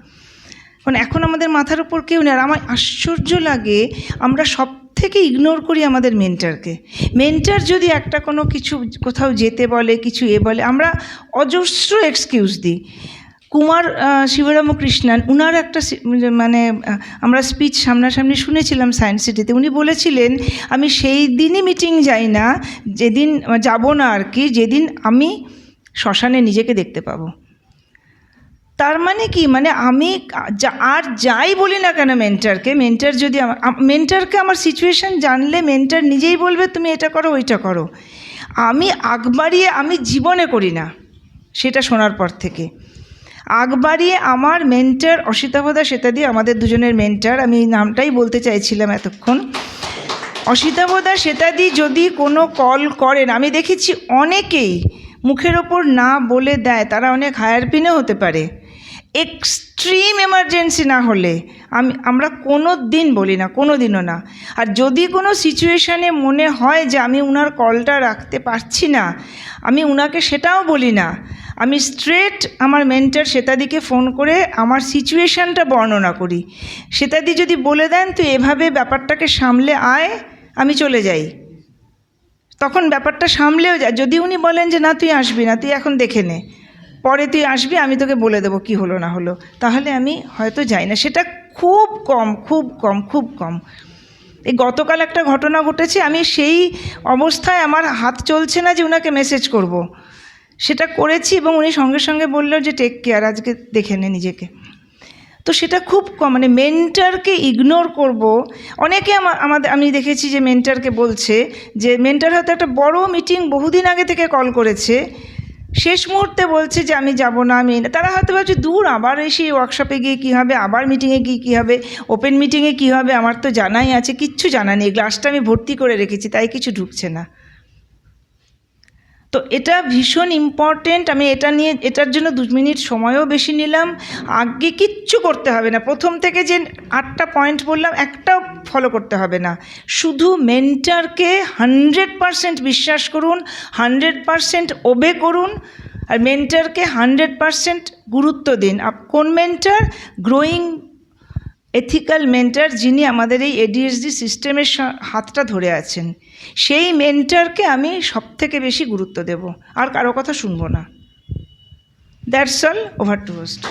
কারণ এখন আমাদের মাথার উপর কেউ নেই। আর আমার আশ্চর্য লাগে, আমরা সব থেকে ইগনোর করি আমাদের মেন্টারকে। মেন্টার যদি একটা কোনো কিছু কোথাও যেতে বলে, কিছু বলে, আমরা অজস্র এক্সকিউজ দিই। কুমার শিবরামকৃষ্ণন, উনার একটা মানে আমরা স্পিচ সামনাসামনি শুনেছিলাম সায়েন্স সিটিতে। উনি বলেছিলেন, আমি সেই দিনই মিটিং যাই না যেদিন যাব না আর কি, যেদিন আমি শ্মশানে নিজেকে দেখতে পাবো। তার মানে কি, মানে আমি আর যাই বলি না কেন মেন্টারকে, মেন্টার যদি মেন্টারকে আমার সিচুয়েশান জানলে মেন্টার নিজেই বলবে তুমি এটা করো ওইটা করো। আমি আগ বাড়িয়ে আমি জীবনে করি না সেটা শোনার পর থেকে। আগ বাড়িয়ে আমার মেন্টার অসিতাভদা শ্বেতাদি, আমাদের দুজনের মেন্টার, আমি নামটাই বলতে চাইছিলাম এতক্ষণ। অসিতাভদা শ্বেতাদি যদি কোনো কল করেন, আমি দেখেছি অনেকেই মুখের ওপর না বলে দেয়, তারা অনেক হায়ার পিনে হতে পারে। এক্সট্রিম এমার্জেন্সি না হলে আমরা কোনো দিন বলি না, কোনো দিনও না। আর যদি কোনো সিচুয়েশানে মনে হয় যে আমি উনার কলটা রাখতে পারছি না, আমি উনাকে সেটাও বলি না। আমি স্ট্রেট আমার মেন্টার শ্বেতাদিকে ফোন করে আমার সিচুয়েশানটা বর্ণনা করি। শ্বেতাদি যদি বলে দেন তুই এভাবে ব্যাপারটাকে সামলে আয়, আমি চলে যাই। তখন ব্যাপারটা সামলেও যায়। যদি উনি বলেন যে না তুই আসবি না, তুই এখন দেখে নে, পরে তুই আসবি, আমি তোকে বলে দেবো কী হলো না হলো, তাহলে আমি হয়তো যাই না। সেটা খুব কম, খুব কম, খুব কম। এই গতকাল একটা ঘটনা ঘটেছে, আমি সেই অবস্থায় আমার হাত চলছে না যে ওনাকে মেসেজ করব। সেটা করেছি এবং উনি সঙ্গে সঙ্গে বললেন যে টেক কেয়ার, আজকে দেখে নে নিজেকে। তো সেটা খুব কম, মানে মেন্টারকে ইগনোর করব। অনেকে আমি দেখেছি যে মেন্টারকে বলছে যে মেন্টার হয়তো একটা বড় মিটিং বহুদিন আগে থেকে কল করেছে, শেষ মুহূর্তে বলছে যে আমি যাব না, আমি না। তারা হয়তো ভাবছে দূর, আবার এসে ওয়ার্কশপে গিয়ে কী হবে, আবার মিটিংয়ে গিয়ে কী হবে, ওপেন মিটিংয়ে কী হবে, আমার তো জানাই আছে। কিচ্ছু জানা নেই, গ্লাসটা আমি ভর্তি করে রেখেছি, তাই কিছু ঢুকছে না। তো এটা ভীষণ ইম্পর্টেন্ট। আমি এটার জন্য 2 মিনিট সময়ও বেশি নিলাম। আগে কিচ্ছু করতে হবে না, প্রথম থেকে যে 8টা পয়েন্ট বললাম একটাও ফলো করতে হবে না। শুধু মেন্টারকে 100% বিশ্বাস করুন, 100% ওবে করুন, আর মেন্টারকে 100% গুরুত্ব দিন। কোন মেন্টার? গ্রোয়িং এথিক্যাল মেন্টার, যিনি আমাদের এই ADHD সিস্টেমের হাতটা ধরে আছেন, সেই মেন্টারকে আমি সবথেকে বেশি গুরুত্ব দেব, আর কারো কথা শুনবো না। That's all, over two host.